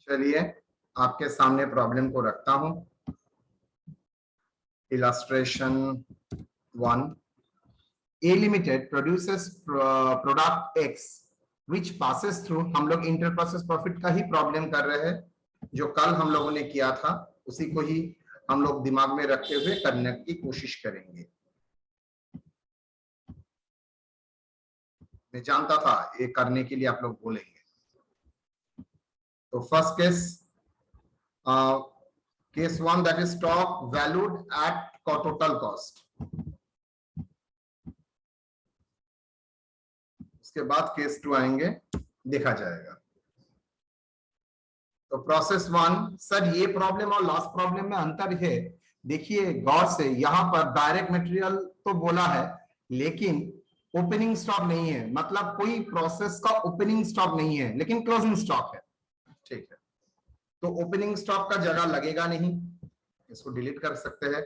चलिए आपके सामने प्रॉब्लम को रखता हूं। Illustration 1, A limited produces product x which passes through, हम लोग इंटर प्रोसेस प्रॉफिट का ही प्रॉब्लम कर रहे हैं, जो कल हम लोगों ने किया था उसी को ही हम लोग दिमाग में रखते हुए करने की कोशिश करेंगे। मैं जानता था ये करने के लिए आप लोग बोलेंगे। तो first case 1, that is stock valued eight total cost. उसके बाद केस 2 आएंगे, देखा जाएगा। तो प्रोसेस 1, सर ये प्रॉब्लम और लास्ट प्रॉब्लम में अंतर है। देखिए गौर से, यहां पर डायरेक्ट मटेरियल तो बोला है लेकिन ओपनिंग स्टॉक नहीं है, मतलब कोई प्रोसेस का ओपनिंग स्टॉक नहीं है लेकिन क्लोजिंग स्टॉक है। ठीक है, तो ओपनिंग स्टॉक का जगह लगेगा नहीं, इसको डिलीट कर सकते हैं।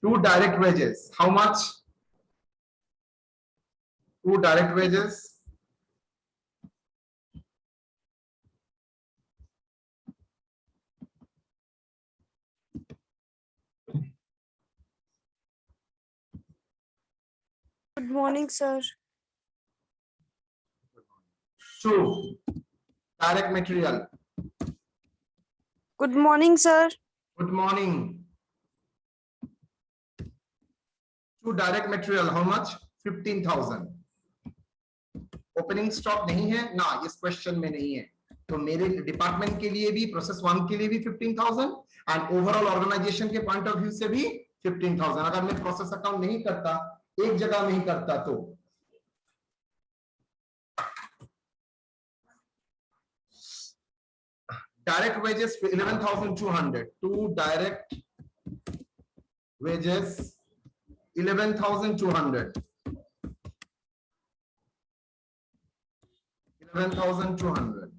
2 direct wages, how much? 2 direct wages Good morning, sir. 2 direct material. Good morning, sir. Good morning. 2 direct material, how much? 15,000. Opening stock नहीं है ना, इस क्वेश्चन में नहीं है, तो मेरे डिपार्टमेंट के लिए भी, प्रोसेस 1 के लिए भी 15,000 एंड ओवरऑल ऑर्गेनाइजेशन के पॉइंट ऑफ व्यू से भी 15,000। अगर मैं प्रोसेस अकाउंट नहीं करता, एक जगह में ही करता, तो direct wages 11,200, 2 direct wages 11,200, 11,200.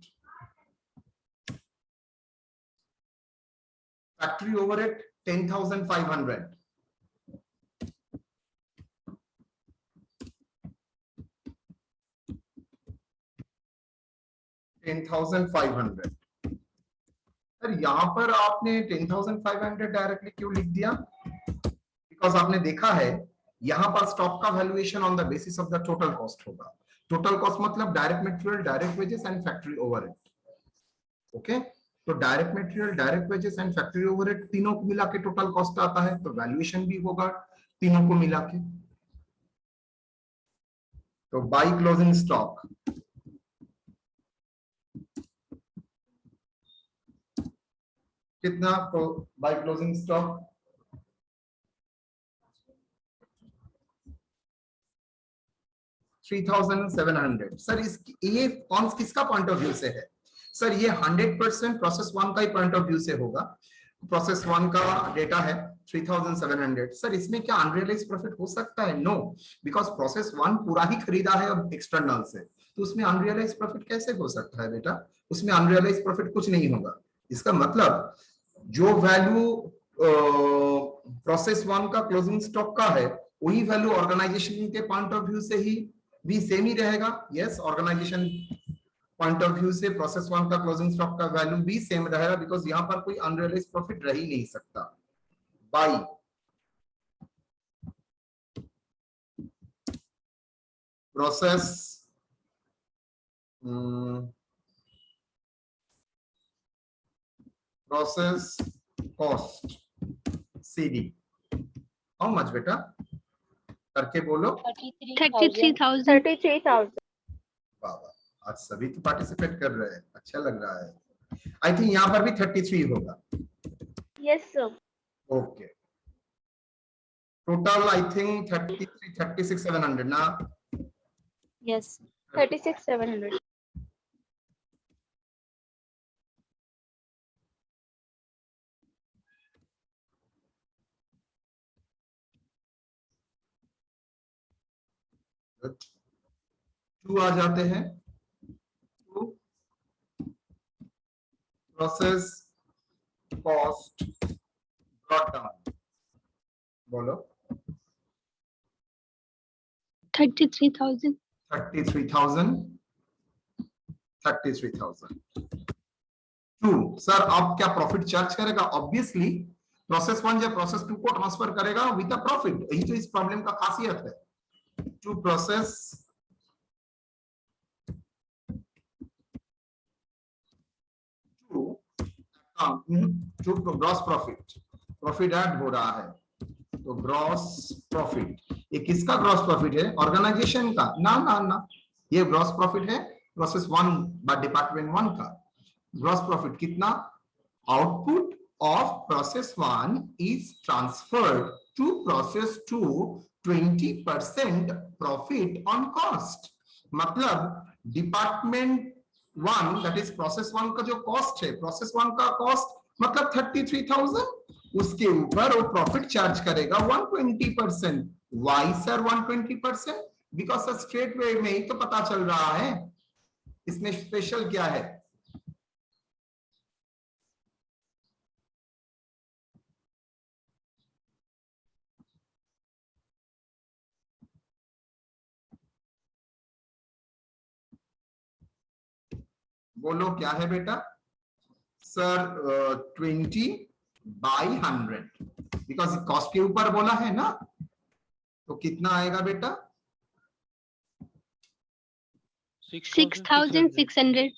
Factory overhead 10,500. Sir यहां पर आपने 10,500 डायरेक्टली क्यों लिख दिया? बिकॉज आपने देखा है यहां पर स्टॉक का valuation on the basis of the total cost होगा। टोटल कॉस्ट मतलब direct material, direct wages and factory overhead. Okay, तो direct material, direct wages and factory overhead तीनों को मिला के टोटल कॉस्ट आता है, तो वैल्यूएशन भी होगा तीनों को मिला के। तो बाय क्लोजिंग स्टॉक कितना? Bye closing stock 3,700। सर ये कौन किसका पॉइंट ऑफ व्यू से है? सर ये 100% प्रोसेस 1 का ही पॉइंट ऑफ व्यू से होगा। प्रोसेस 1 का डेटा है 3,700। सर इसमें क्या अनरियलाइज प्रॉफिट हो सकता है? नो, बिकॉज प्रोसेस 1 पूरा ही खरीदा है अब एक्सटर्नल से, तो उसमें अनरियलाइज प्रॉफिट कैसे हो सकता है बेटा? उसमें अनरियलाइज प्रॉफिट कुछ नहीं होगा। इसका मतलब जो वैल्यू प्रोसेस 1 का क्लोजिंग स्टॉक का है, वही वैल्यू ऑर्गेनाइजेशन के पॉइंट ऑफ व्यू से ही भी सेम ही रहेगा। Yes, organisation point of view से प्रोसेस 1 का क्लोजिंग स्टॉक का वैल्यू भी सेम रहेगा, बिकॉज यहां पर कोई अनरियलाइज प्रॉफिट रह ही नहीं सकता। By process process cost CD, how much बेटा? करके बोलो। 33,000. बाबा, आज सभी तो पार्टिसिपेट कर रहे हैं, अच्छा लग रहा है। आई थिंक यहाँ पर भी 33 होगा। Yes, sir. Okay, total I think 36,700 ना? Yes. 36,700. टू आ जाते हैं। प्रोसेस कॉस्ट ब्रॉट डाउन, बोलो। 33,000. 33,000, 33,000। टू। सर अब क्या प्रॉफिट चार्ज करेगा? ऑब्वियसली प्रोसेस 1 जब प्रोसेस 2 को ट्रांसफर करेगा विद अ प्रॉफिट, यही तो इस प्रॉब्लम का खासियत है। To process to gross profit add हो रहा है, तो ग्रॉस प्रॉफिट ये किसका ग्रॉस प्रॉफिट है? ऑर्गेनाइजेशन का? ना ना ना, ये ग्रॉस प्रॉफिट है प्रोसेस 1 बाय डिपार्टमेंट 1 का। ग्रॉस प्रॉफिट कितना? Output of process 1 is transferred to process 2 20% profit on cost. मतलब डिपार्टमेंट 1 दैट इज प्रोसेस 1 का जो कॉस्ट है, प्रोसेस 1 का कॉस्ट मतलब 33,000, उसके ऊपर वो प्रॉफिट चार्ज करेगा 120%। Why sir 120%? Because sir straight way में ही तो पता चल रहा है, इसमें स्पेशल क्या है? बोलो क्या है बेटा? सर 20/100, बिकॉज कॉस्ट के ऊपर बोला है ना, तो कितना आएगा बेटा? 6,600.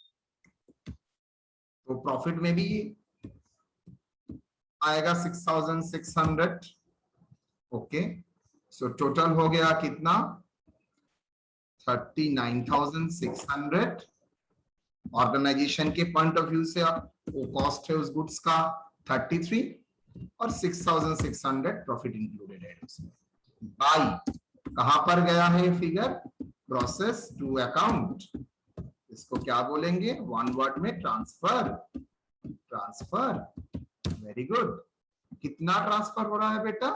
तो प्रॉफिट में भी आएगा 6,600। ओके, सो टोटल हो गया कितना? 39,600। ऑर्गेनाइजेशन के पॉइंट ऑफ व्यू से वो कॉस्ट है उस गुड्स का 33 और 6,600 प्रॉफिट इंक्लूडेड है उसमें। बाई कहां पर गया है फिगर? Process 2 account. इसको क्या बोलेंगे? वन वर्ड में ट्रांसफर। Transfer, very good. कितना ट्रांसफर हो रहा है बेटा?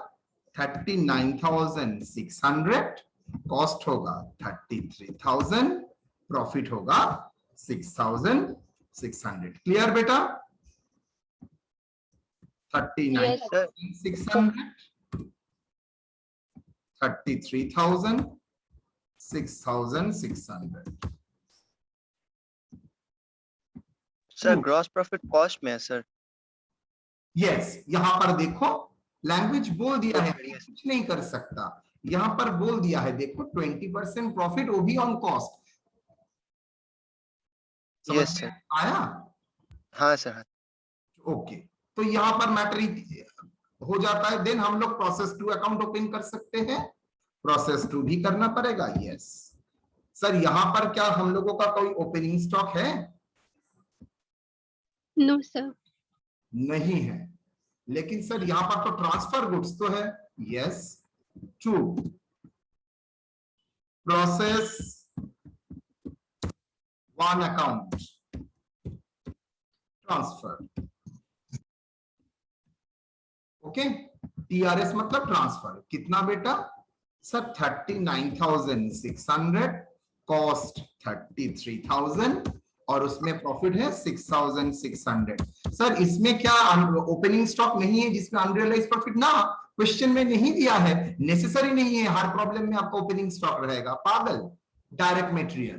39,600, कॉस्ट होगा 33,000, प्रॉफिट होगा 6,600। क्लियर बेटा? 39,600, 33,000, 6,600। सर ग्रॉस प्रॉफिट कॉस्ट में है सर। यस, यहां पर देखो लैंग्वेज बोल दिया है, कुछ नहीं कर सकता। यहां पर बोल दिया है देखो 20% प्रॉफिट, वो भी ऑन कॉस्ट। Yes sir. आया? हाँ सर। ओके, तो यहां पर मैटर हो जाता है। देन हम लोग प्रोसेस 2 अकाउंट ओपन कर सकते हैं। प्रोसेस 2 भी करना पड़ेगा। यस सर, यहां पर क्या हम लोगों का कोई ओपनिंग स्टॉक है? No, sir. नहीं है, लेकिन सर यहां पर तो ट्रांसफर गुड्स तो है। Yes, to process 1 account transfer. Okay, TRS मतलब ट्रांसफर। कितना बेटा? सर 39,600, कॉस्ट 33,000 और उसमें प्रॉफिट है 6,600। सर इसमें क्या ओपनिंग स्टॉक नहीं है जिसमें अनरियलाइज प्रॉफिट? ना, क्वेश्चन में नहीं दिया है, नेसेसरी नहीं है हर प्रॉब्लम में आपका ओपनिंग स्टॉक रहेगा, पागल। डायरेक्ट मटेरियल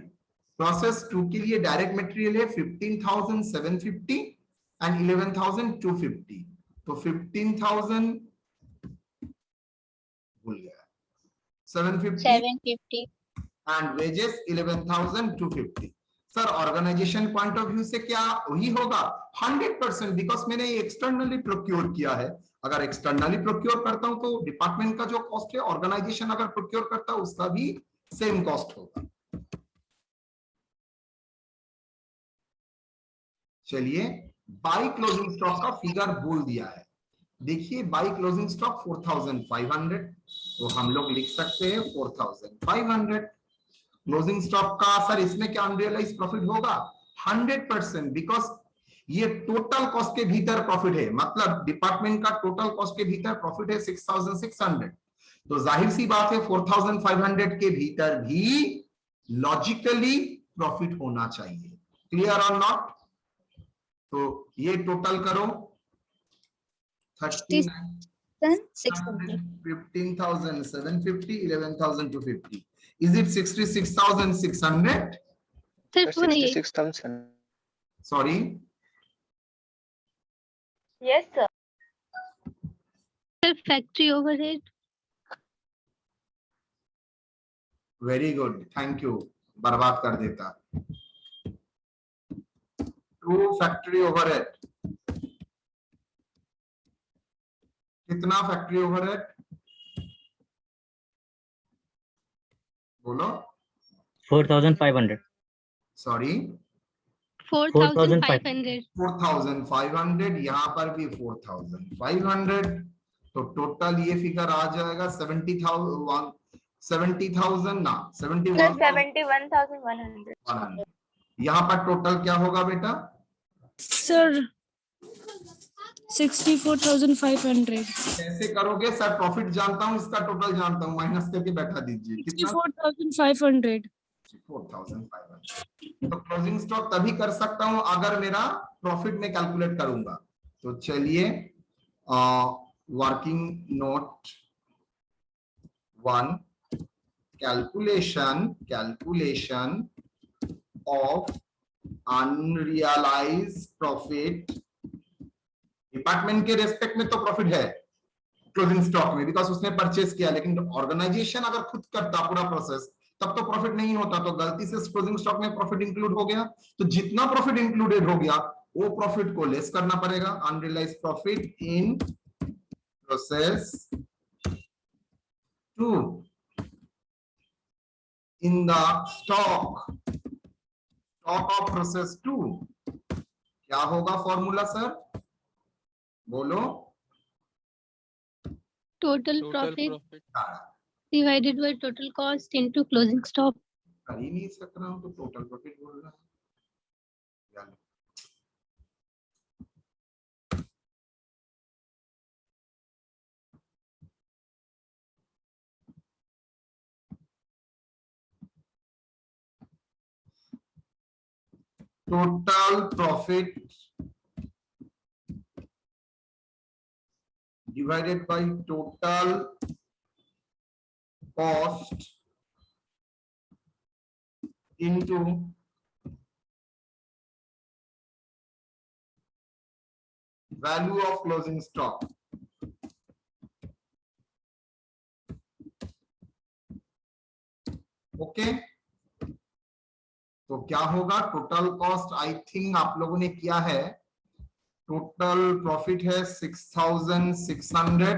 प्रोसेस 2 के लिए डायरेक्ट मटेरियल है 15,750 एंड 11,250। तो 15,000 भूल गया, 750 and wages 11,250। Sir organisation point of view से क्या वही होगा? 100%, बिकॉज मैंने एक्सटर्नली प्रोक्योर किया है। अगर एक्सटर्नली प्रोक्योर करता हूं तो डिपार्टमेंट का जो कॉस्ट है, ऑर्गेनाइजेशन अगर प्रोक्योर करता है उसका भी सेम कॉस्ट होगा। चलिए, बाई क्लोजिंग स्टॉक का फिगर बोल दिया है। देखिए बाई क्लोजिंग स्टॉक 4,500, तो हम लोग लिख सकते हैं 4,500। क्लोजिंग स्टॉक का सर इसमें क्या अनरियलाइज प्रॉफिट होगा? 100%, बिकॉज ये टोटल कॉस्ट के भीतर प्रॉफिट है। मतलब डिपार्टमेंट का टोटल कॉस्ट के भीतर प्रॉफिट है 6,600, तो जाहिर सी बात है 4,500 के भीतर भी लॉजिकली प्रॉफिट होना चाहिए। क्लियर और नॉट? तो ये टोटल करो 15,750, 11,250. Is it 66,600? Sir, 66,000। Sorry, Yes, sir. Sir, factory overhead. Very good, thank you, बर्बाद कर देता। ट्रू फैक्ट्री ओवरहेड, कितना फैक्ट्री ओवरहेड बोलो? 4,500. सॉरी 4,500. 4,500, यहाँ पर भी 4,500, तो टोटल ये फिगर आ जाएगा 70,000 ना 71,100। यहाँ पर टोटल क्या होगा बेटा? सर 64,500। कैसे करोगे सर? प्रॉफिट जानता हूँ, इसका टोटल जानता हूँ, माइनस करके बैठा दीजिए। कितना? 64,500। 4,500। तो क्लोजिंग स्टॉक तभी कर सकता हूं अगर मेरा प्रॉफिट में कैलकुलेट करूंगा। तो चलिए working note 1, calculation of unrealised profit. Department के रेस्पेक्ट में तो प्रॉफिट है क्लोजिंग स्टॉक में, बिकॉज उसने परचेज किया, लेकिन ऑर्गेनाइजेशन अगर खुद करता पूरा प्रोसेस तब तो प्रॉफिट नहीं होता। तो गलती से क्लोजिंग स्टॉक में प्रॉफिट इंक्लूड हो गया, तो जितना प्रॉफिट इंक्लूडेड हो गया वो प्रॉफिट को लेस करना पड़ेगा। Unrealised profit in process 2 in the stock of process 2 क्या होगा फॉर्मूला सर? बोलो। Total profit divided by total cost into closing stock. कर ही नहीं सक रहा हूं तो टोटल प्रॉफिट बोल रहा है। Total profit divided by total cost into value of closing stock। Okay, तो क्या होगा? टोटल कॉस्ट आई थिंक आप लोगों ने किया है। टोटल प्रॉफिट है 6,600।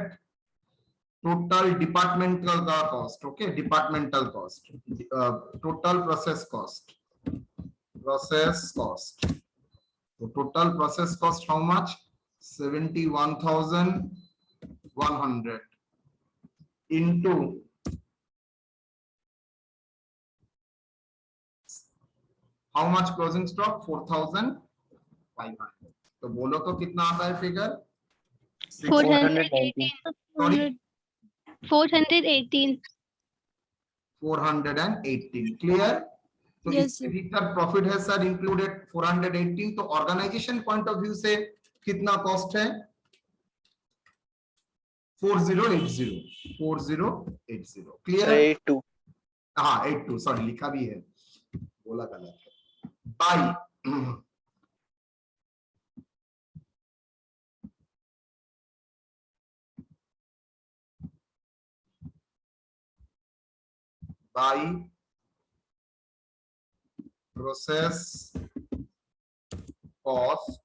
टोटल डिपार्टमेंटल का cost, okay, departmental cost, total process cost, तो total process cost how much? 71,100 into how much closing stock? 4,500। तो बोलो तो कितना आता है फिगर? 418. सॉरी 418. 418। क्लियर? तो Yes, इसके sir. भीतर प्रॉफिट है सर इंक्लूडेड 418। तो ऑर्गेनाइजेशन पॉइंट ऑफ व्यू से कितना कॉस्ट है? 4080। क्लियर? 82. हाँ 82, सॉरी लिखा भी है, बोला गलत है। By by process cost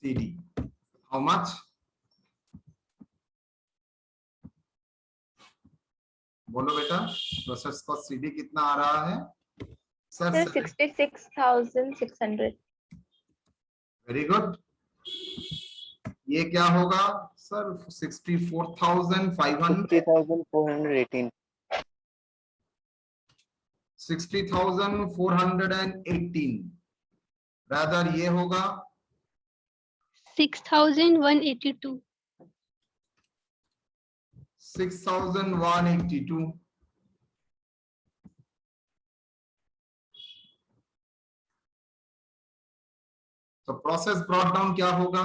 CD, how much? बोलो बेटा, प्रोसेस कॉस्ट सीडी कितना आ रहा है सर? 66,600। Very good. ये क्या होगा सर? 64,500, 60,418. 60,418। रादर ये होगा 6,182. 6,182। तो प्रोसेस ब्रॉट डाउन क्या होगा?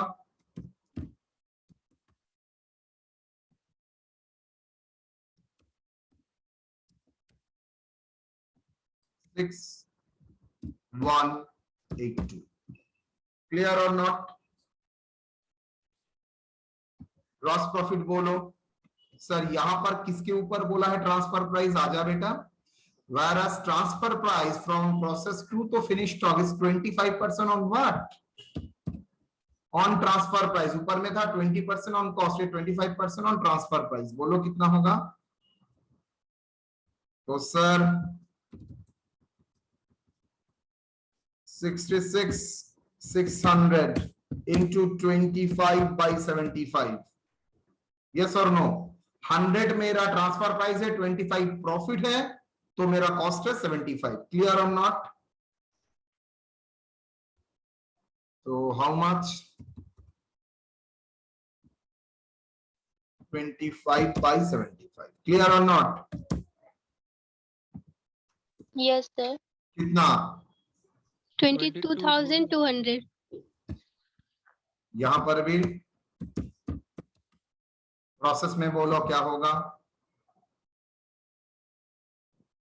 Six 182। क्लियर और नॉट? ग्रॉस प्रॉफिट बोलो सर, यहां पर किसके ऊपर बोला है ट्रांसफर प्राइस, आजा बेटा, whereas transfer price from process 2 to finished stock is 25% on what, on transfer price, ऊपर में था 20% on cost, 25% on transfer price, बोलो कितना होगा। तो sir 66,600 into 25/75, yes or no, 100 मेरा ट्रांसफर प्राइस है, 25 प्रॉफिट है, तो मेरा कॉस्ट है 75, क्लियर और नॉट। तो हाउ मच, 25/75, क्लियर और नॉट। Yes, sir. कितना, 22,200. यहां पर भी प्रोसेस में बोलो क्या होगा,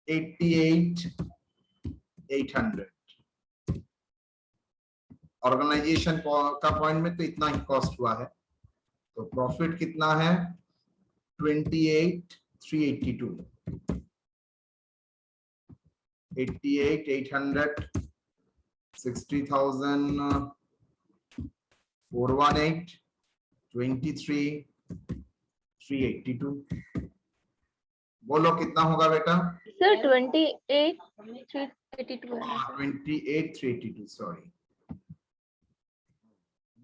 88,800, ऑर्गेनाइजेशन का पॉइंट में तो इतना ही कॉस्ट हुआ है, तो प्रॉफिट कितना है 28,382, 88,800, 60,418, 23,382, बोलो कितना होगा बेटा, Sir, 28,382 है sir. 28,382, सॉरी,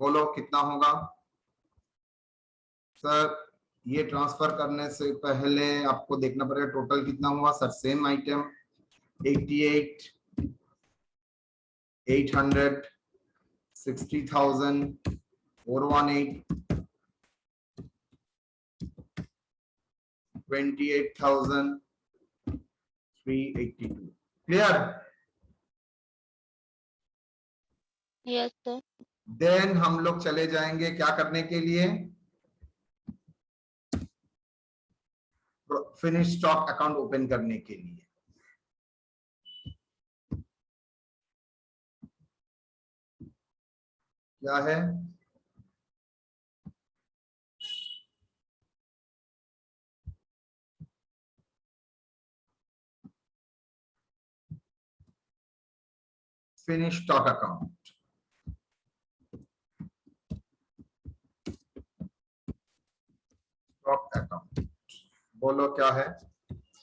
बोलो कितना होगा सर। ये ट्रांसफर करने से पहले आपको देखना पड़ेगा टोटल कितना हुआ sir, same item 88,800, 60,418, 28,382, clear. Yes, sir. Then हम लोग चले जाएंगे क्या करने के लिए, फिनिश स्टॉक अकाउंट ओपन करने के लिए। क्या है, finish stock account, stock account, बोलो क्या है,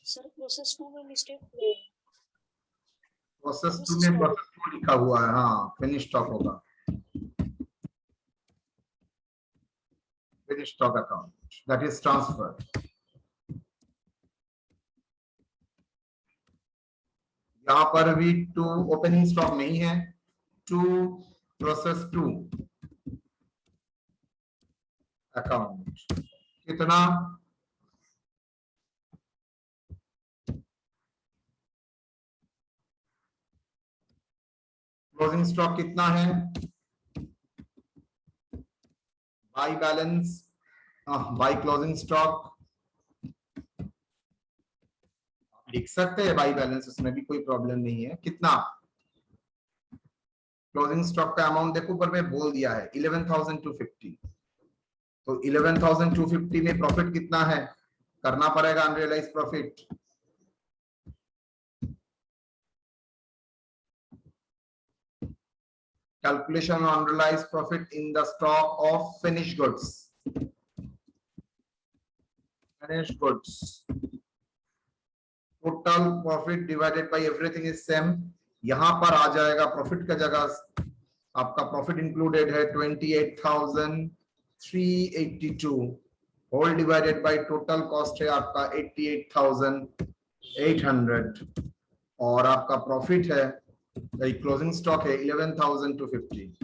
सर प्रोसेस 2 में मिस्टेक हुई है। प्रोसेस 2 में प्रोसेस 2 लिखा हुआ है, हाँ फिनिश स्टॉक होगा, finish stock account that is transfer. यहां पर भी 2 ओपनिंग स्टॉक नहीं है, 2 प्रोसेस 2 अकाउंट, कितना, क्लोजिंग स्टॉक कितना है, by balance, by closing stock लिख सकते हैं, बाई बैलेंस, उसमें भी कोई प्रॉब्लम नहीं है। कितना, क्लोजिंग स्टॉक का अमाउंट देखो ऊपर में बोल दिया है 11,250, तो 11,250 में प्रॉफिट कितना है, करना पड़ेगा unrealise profit, calculation on unrealized profit in the stock of finished goods, finished goods, total profit divided by everything is same, यहां पर आ जाएगा प्रॉफिट का जगह आपका प्रॉफिट इंक्लूडेड है 28,382 whole divided by total cost है आपका 88,800 और आपका प्रॉफिट है क्लोजिंग स्टॉक है 11,250,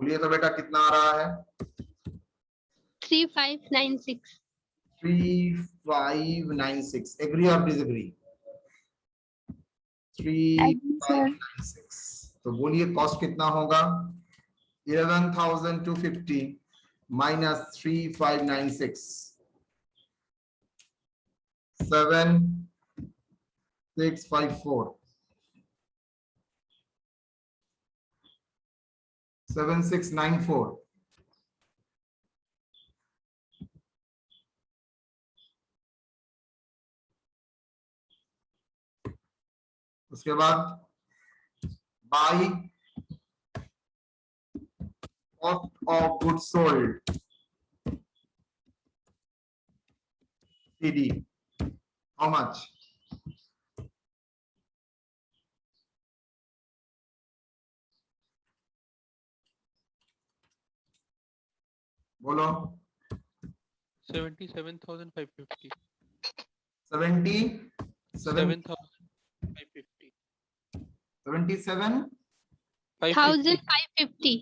बोलिए तो बेटा कितना आ रहा है, 3596. 3596, एग्री और डिसएग्री, 3596, तो बोलिए कॉस्ट कितना होगा, 11,250 माइनस 3596, 7654, 7694, उसके बाद by cost of goods sold CD, how much? बोलो 77,550. 77 550. 77 1,550.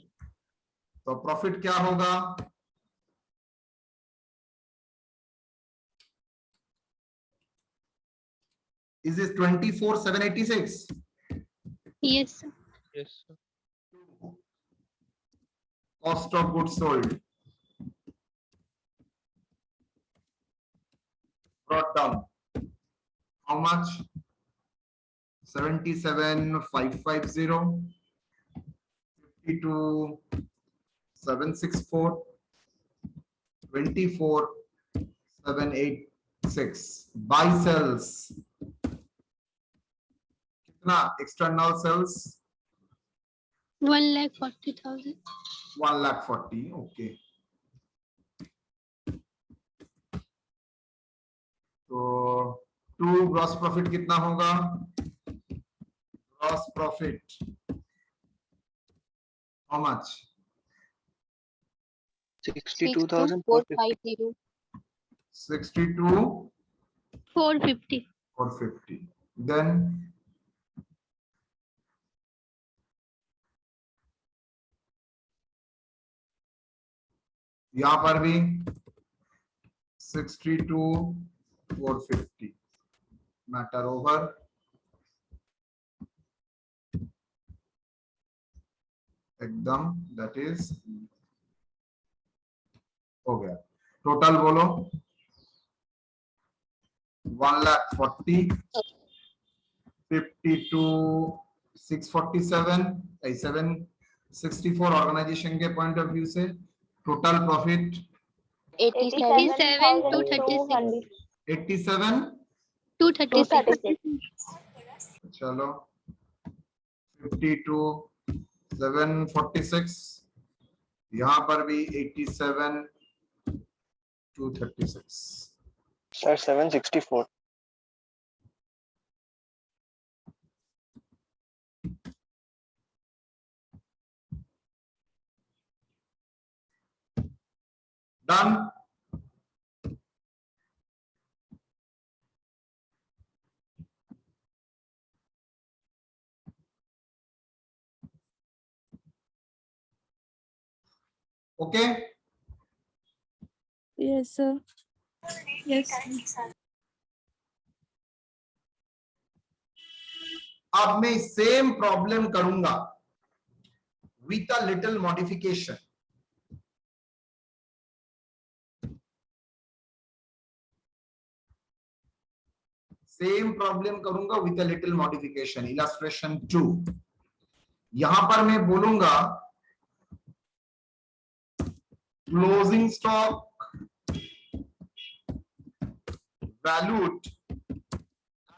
तो प्रॉफिट क्या होगा? Is this 24,786? Yes, sir. Yes, sir. Cost of goods sold brought down. How much? 77,550, 52,764, 24,786. Buy sells. कितना external sales? 1,40,000. 1,40,000. Okay. तो टू ग्रॉस प्रॉफिट कितना होगा? Gross profit how much? 62,450. 62 450. or 50. Then यहां पर भी 62 450 मैटर ओवर एकदम दैट इज हो गया. टोटल बोलो 1,40,000 52,647 764 ऑर्गेनाइजेशन के पॉइंट ऑफ व्यू से टोटल प्रॉफिट 87,236. 87 236. चलो 52,746 यहाँ पर भी 87,236. Sir, 764. Done. Okay. Yes, sir. Yes. अब मैं सेम प्रॉब्लम करूंगा with a little modification. Same problem करूंगा with a little modification. Illustration 2. यहां पर मैं बोलूंगा closing stock valued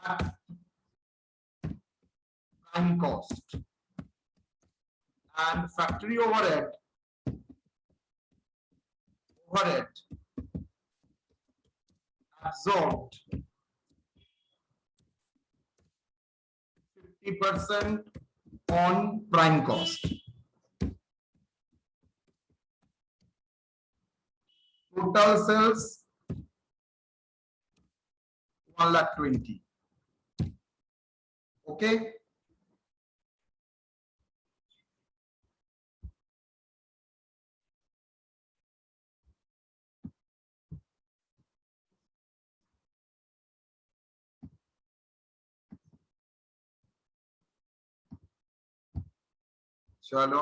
at prime cost and factory overhead absorbed 50% on prime cost. Total sales 1,20,000. Okay. चलो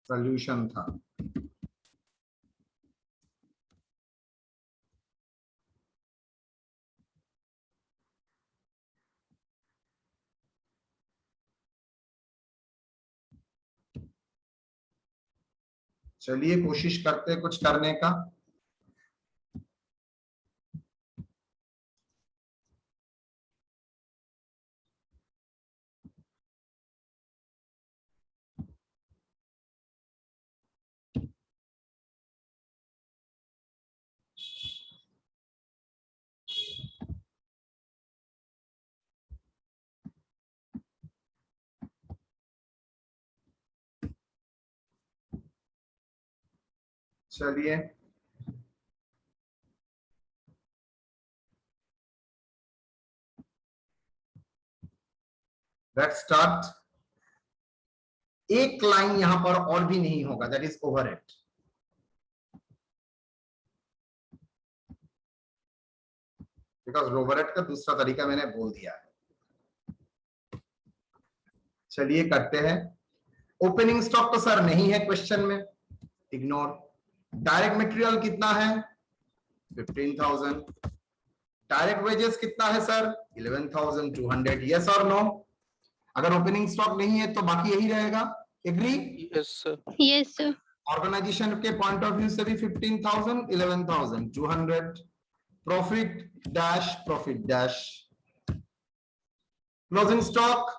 solution था. चलिए कोशिश करते हैं कुछ करने का। चलिए लेट्स स्टार्ट। एक लाइन यहां पर और भी नहीं होगा, that is overhead. Because overhead का दूसरा तरीका मैंने बोल दिया है। चलिए करते हैं। ओपनिंग स्टॉक तो सर नहीं है क्वेश्चन में, इग्नोर। डायरेक्ट मटेरियल कितना है? 15,000। डायरेक्ट वेजेस कितना है सर? 11,200। यस और नो? अगर ओपनिंग स्टॉक नहीं है तो बाकी यही रहेगा। Agree? Yes, sir. Yes, sir. Organisation के पॉइंट ऑफ व्यू से भी 15,000, 11,200। Profit dash, profit dash. Closing stock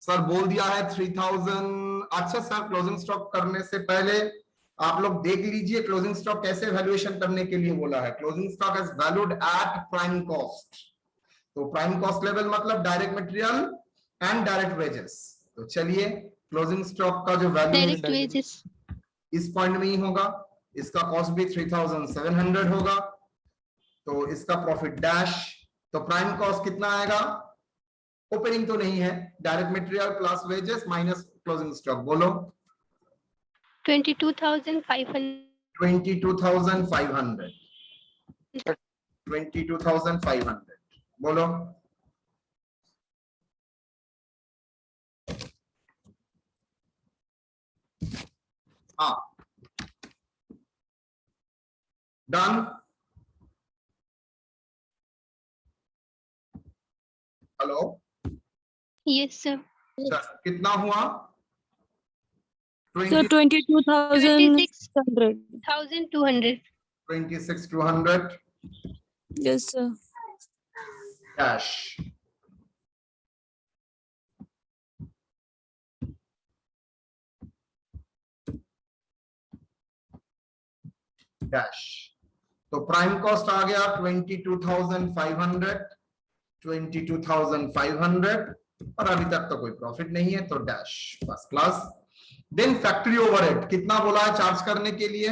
sir बोल दिया है 3,000। अच्छा सर, क्लोजिंग स्टॉक करने से पहले आप लोग देख लीजिए क्लोजिंग स्टॉक कैसे वैल्यूएशन करने के लिए बोला है। Closing stock is valued at prime cost. तो प्राइम कॉस्ट लेवल मतलब direct material and direct wages. तो चलिए क्लोजिंग स्टॉक का जो वैल्यू Direct wages. इस पॉइंट में ही होगा। इसका कॉस्ट भी 3,700 होगा। तो इसका प्रॉफिट डैश। तो प्राइम कॉस्ट कितना आएगा? ओपनिंग तो नहीं है, direct material plus wages minus closing stock. बोलो 22,500. 22,500। 22,500 बोलो। हाँ, डन। Hello Yes, sir. कितना हुआ? So 22,600. 26,200. 26,200 Yes, sir. dash dash। तो प्राइम कॉस्ट आ गया 22,500, 22,500 और अभी तक तो कोई प्रॉफिट नहीं है तो dash, first class. Then factory overhead कितना बोला है चार्ज करने के लिए?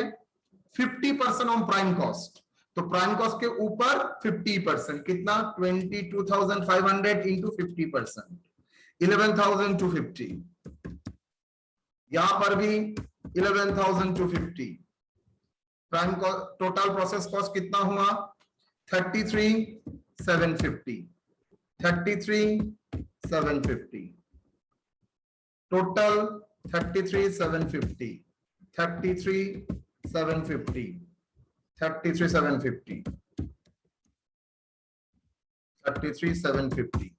50% ऑन प्राइम कॉस्ट। तो प्राइम कॉस्ट के ऊपर 50% कितना? 22,500 इंटू 50%, 11,250। यहां पर भी 11,250। प्राइम टोटल प्रोसेस कॉस्ट कितना हुआ? 33,750। 33,750 टोटल। 33,750, 33,750, 33,750, 33,750।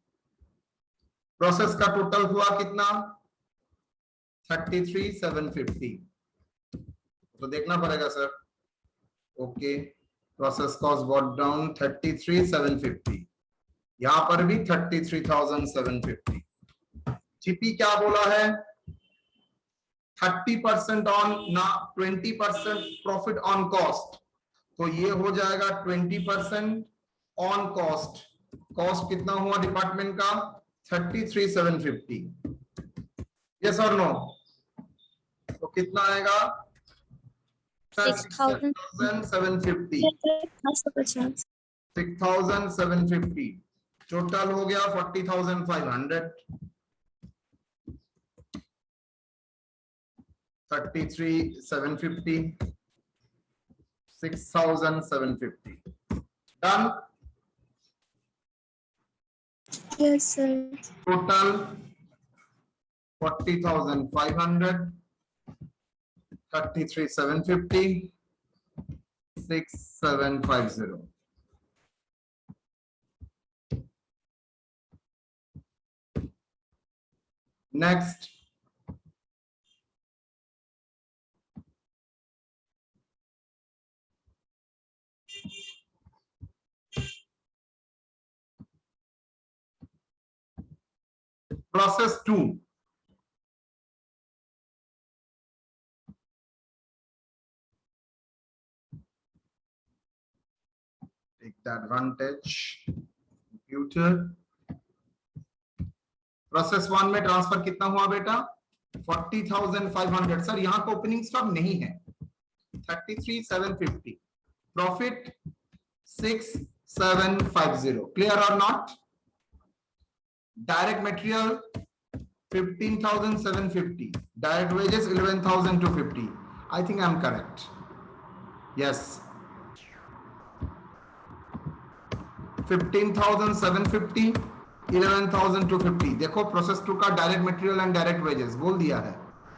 प्रोसेस का टोटल हुआ कितना? 33,750। तो देखना पड़ेगा sir. Okay, process cost bought down 33,750। यहां पर भी 33,750। जीपी क्या बोला है? 30% ऑन ना 20% प्रॉफिट ऑन कॉस्ट। तो ये हो जाएगा 20% ऑन कॉस्ट। कॉस्ट कितना हुआ डिपार्टमेंट का? 33,750। यस और नो? तो कितना आएगा? 6,750। 6,750 टोटल हो गया 40,500। 33,750, 6,750 done. Yes, sir. Total 40,500, 33,750, 6,750। Next process 2, take the advantage computer. Process 1 में ट्रांसफर कितना हुआ बेटा? 40,500। सर यहां का ओपनिंग स्टॉक नहीं है, 33,750, प्रॉफिट 6,750। क्लियर और not? Direct material 15,750, direct wages 11,250। I think I am correct. Yes, 15,750, 11,250। देखो प्रोसेस 2 का direct material and direct wages बोल दिया है,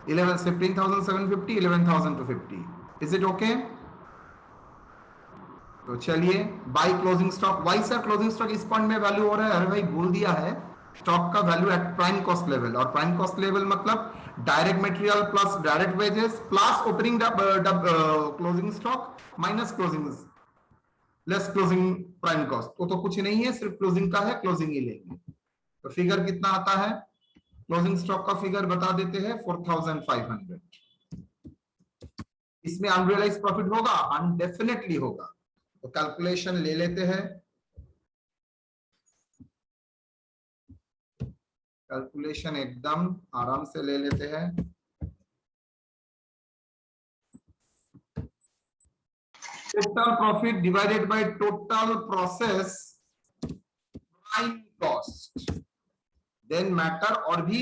15,750, 11,250। Is it okay? तो चलिए by closing stock. Why sir closing stock इस पॉइंट में वैल्यू हो रहा है? अरे भाई बोल दिया है स्टॉक का value at prime cost level, और प्राइम कॉस्ट लेवल मतलब direct material plus direct wages plus opening closing stock minus closing less closing prime cost. वो तो कुछ नहीं है, सिर्फ क्लोजिंग का है, क्लोजिंग ही लेंगे। तो फिगर कितना आता है? क्लोजिंग स्टॉक का फिगर बता देते हैं, 4,500। इसमें अनरियलाइज्ड प्रॉफिट होगा? डेफिनेटली होगा। तो कैलकुलेशन ले लेते हैं, कैलकुलेशन एकदम आराम से ले लेते हैं। Total profit divided by total process prime cost, then matter और भी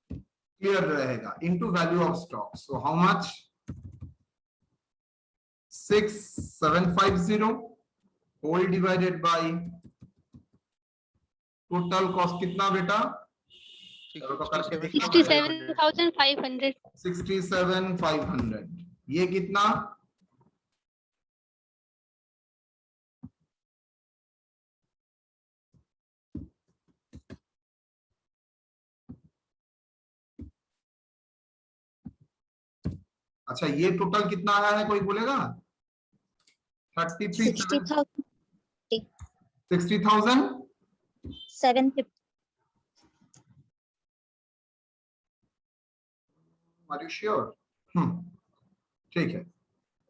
क्लियर रहेगा, into value of stock. So how much? 6,750 whole divided by total cost कितना बेटा? 67,500। 67,500। ये कितना? अच्छा ये टोटल कितना आया है कोई बोलेगा? 60,000 60,000 750 आर यू श्योर? ठीक है,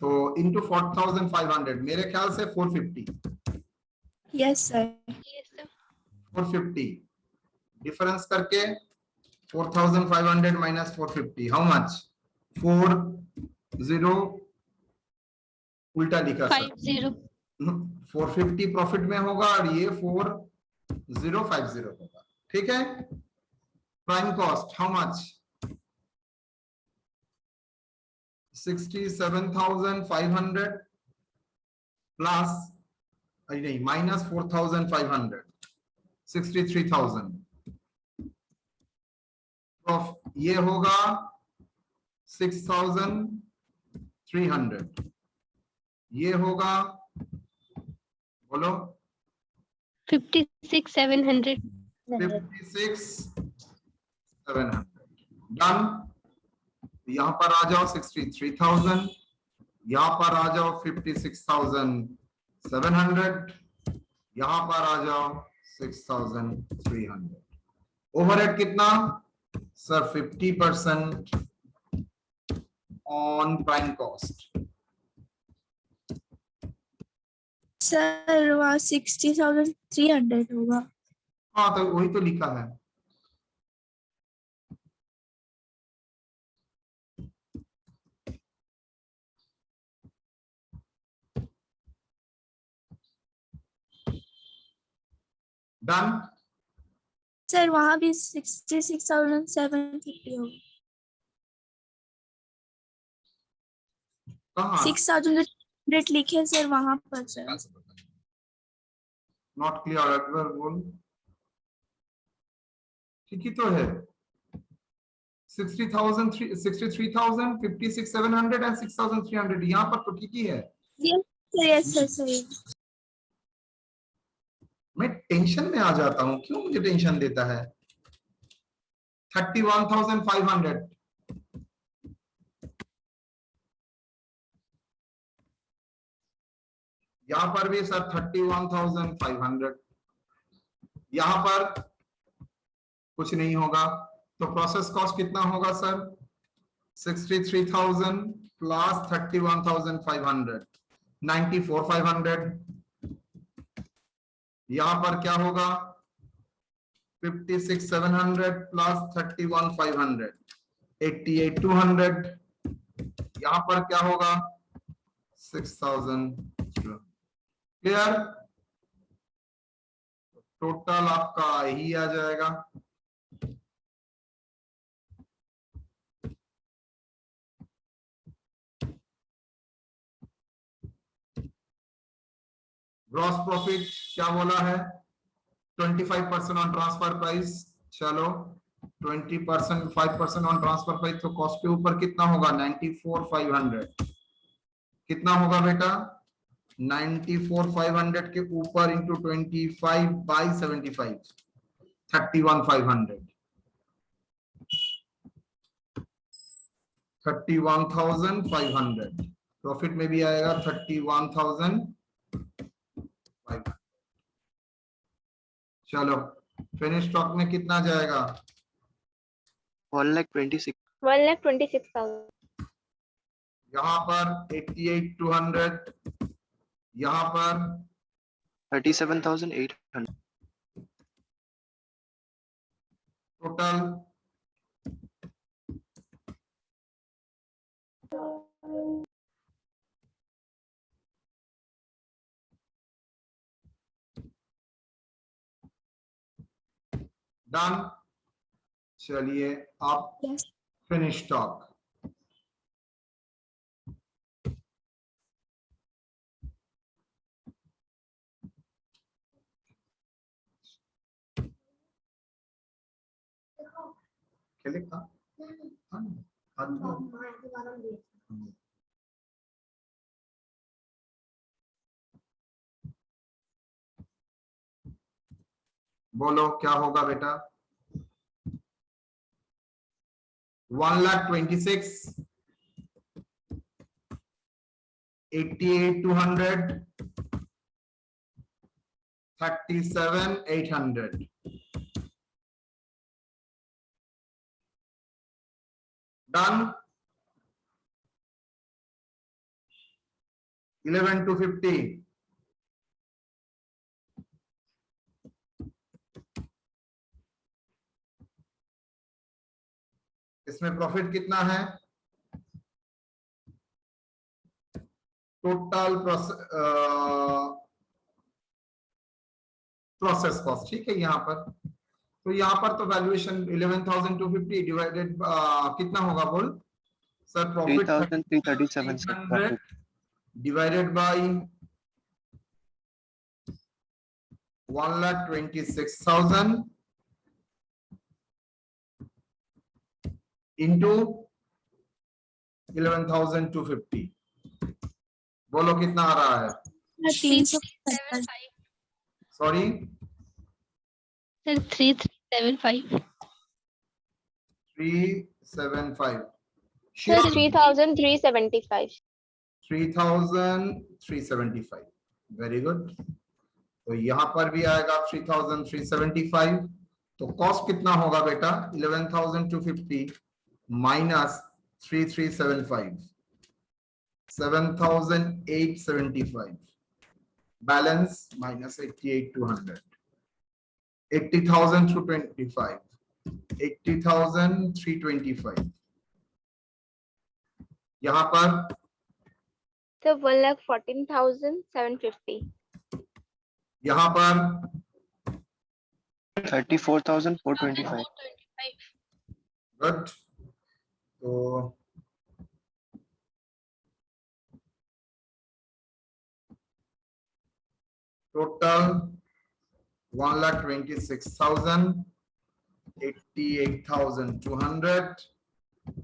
तो इंटू 4,500 मेरे ख्याल से 450। Yes, sir. Yes, sir. 450 difference करके 4,500 माइनस 450, हाउ मच? 40 उल्टा लिखा सर। 50। 450 प्रॉफिट में होगा और ये 4050 होगा। ठीक है, prime cost how much? 67,500 plus नहीं माइनस 4,500, 63,000। ये होगा 6,300, ये होगा बोलो 56,700। 56,700। डन। यहां पर आ जाओ 63,000, यहां पर आ जाओ 56,700, यहां पर आ जाओ 6,300। ओवरहेड कितना sir? 50% on prime cost. Sir, वहाँ 60,300 होगा। हाँ तो वही तो लिखा है। डन। Sir, वहाँ भी 66,750 होगा। कहाँ? 6,000 लिखे सर वहाँ पर सर। नॉट क्लियर, एक बार बोल। ठीक ही तो है, 60,000, 63,000, 56,700 एंड 6,300। यहाँ पर तो ठीक ही है। Yes sir, सही। मैं टेंशन में आ जाता हूँ, क्यों मुझे टेंशन देता है? 31,500 यहां पर भी सर 31,500, यहां पर कुछ नहीं होगा, तो प्रोसेस कॉस्ट कितना होगा सर? 63,000 प्लस 31,500, 94,500। यहां पर क्या होगा? 56,700 प्लस 31,500, 88,200। यहां पर क्या होगा? 6,000। क्लियर? टोटल आपका यही आ जाएगा। ग्रॉस प्रॉफिट क्या बोला है? 25% ऑन ट्रांसफर प्राइस। चलो 20%, 5% ऑन ट्रांसफर प्राइस, तो कॉस्ट के ऊपर कितना होगा? 94,500। कितना होगा बेटा? 94,500 के ऊपर इंटू 25/75, 31,500, 31,500। प्रॉफिट में भी आएगा 31,500। चलो फिनिश स्टॉक में कितना जाएगा? 1,26,000. 1,26,000. यहाँ पर 88,200, यहाँ पर 37,800. Total done. चलिए आप Yes. Finish stock. क्या लिखा? बोलो क्या होगा बेटा? 1,26,000, 88,200, 37,800। डन। 11,250। इसमें प्रॉफिट कितना है? टोटल प्रोसेस कॉस्ट, ठीक है। यहाँ पर तो यहाँ पर तो वैल्यूएशन 11,250 डिवाइडेड कितना होगा बोल sir? Profit 3,337 sir, profit. Divided by 1,26,000 into 11,250। बोलो कितना आ रहा है? 375. Sorry Sir, 3,375. 375। Sir, 3,375. 3,375। Very good. तो यहाँ पर भी आएगा 3,375। तो कॉस्ट कितना होगा बेटा? 11,250 माइनस 3,375, 7,875। Balance minus 88,200, 80,000 through 25, 80,325। यहाँ पर Sir, 1,14,750. यहाँ पर 34,425. गुड। तो टोटल 1,26,000, 88,200,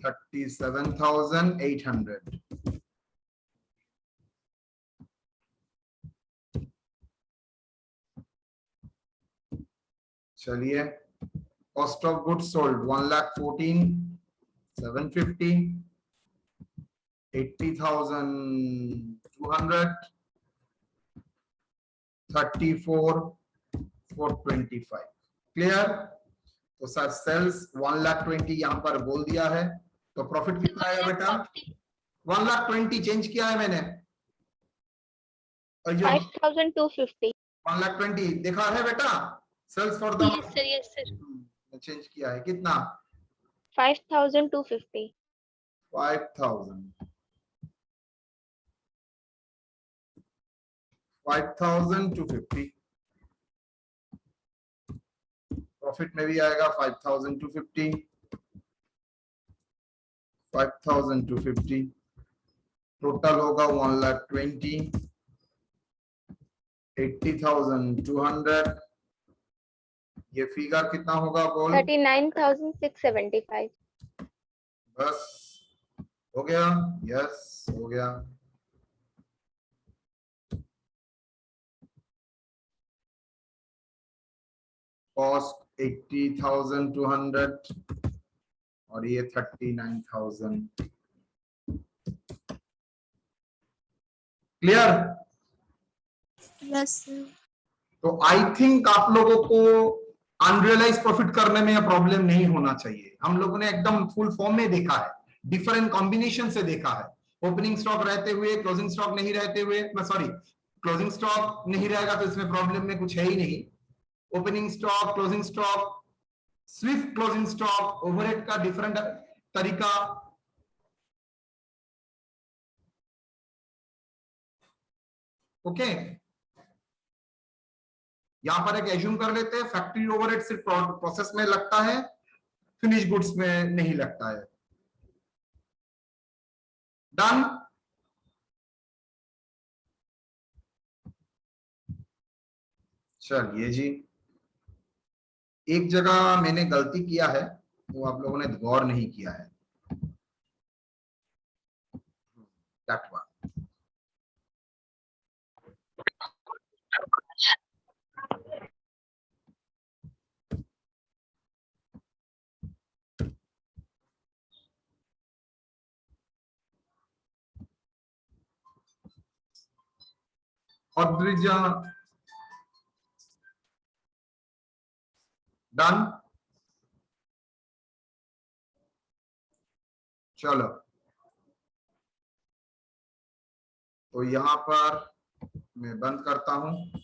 37,800। चलिए cost of goods sold 1,14,750, 80,200, 34,425। Clear? तो सर सेल्स 1,20,000 यहाँ पर बोल दिया है, तो प्रॉफिट कितना आएगा बेटा? 1,20,000 चेंज किया है मैंने, और जो 5,250. 1,20,000 देखा है बेटा, sales for the Yes, sir. Change किया है कितना? 5,250. 5,000 5,250 प्रॉफिट में भी आएगा 5,250 5,250 टोटल होगा 1,20,000 80,200 ये फिगर कितना होगा बोल? 39,675. बस हो गया, यस हो गया। कॉस्ट 80,200 और ये 39,000। क्लियर? Yes, sir. तो आई थिंक आप लोगों को अनरियलाइज प्रॉफिट करने में प्रॉब्लम नहीं होना चाहिए। हम लोगों ने एकदम फुल फॉर्म में देखा है, डिफरेंट कॉम्बिनेशन से देखा है, ओपनिंग स्टॉक रहते हुए, क्लोजिंग स्टॉक नहीं रहते हुए, सॉरी क्लोजिंग स्टॉक नहीं रहेगा तो इसमें प्रॉब्लम में कुछ है ही नहीं। Opening stock, closing stock, Swift closing stock, overhead का डिफरेंट तरीका, ओके। यहां पर एक एज्यूम कर लेते हैं फैक्ट्री ओवरहेड सिर्फ प्रोसेस में लगता है, फिनिश गुड्स में नहीं लगता है। डन? चलिए जी, एक जगह मैंने गलती किया है, वो आप लोगों ने गौर नहीं किया है। That one. Odrija, done? चलो, तो यहां पर मैं बंद करता हूं।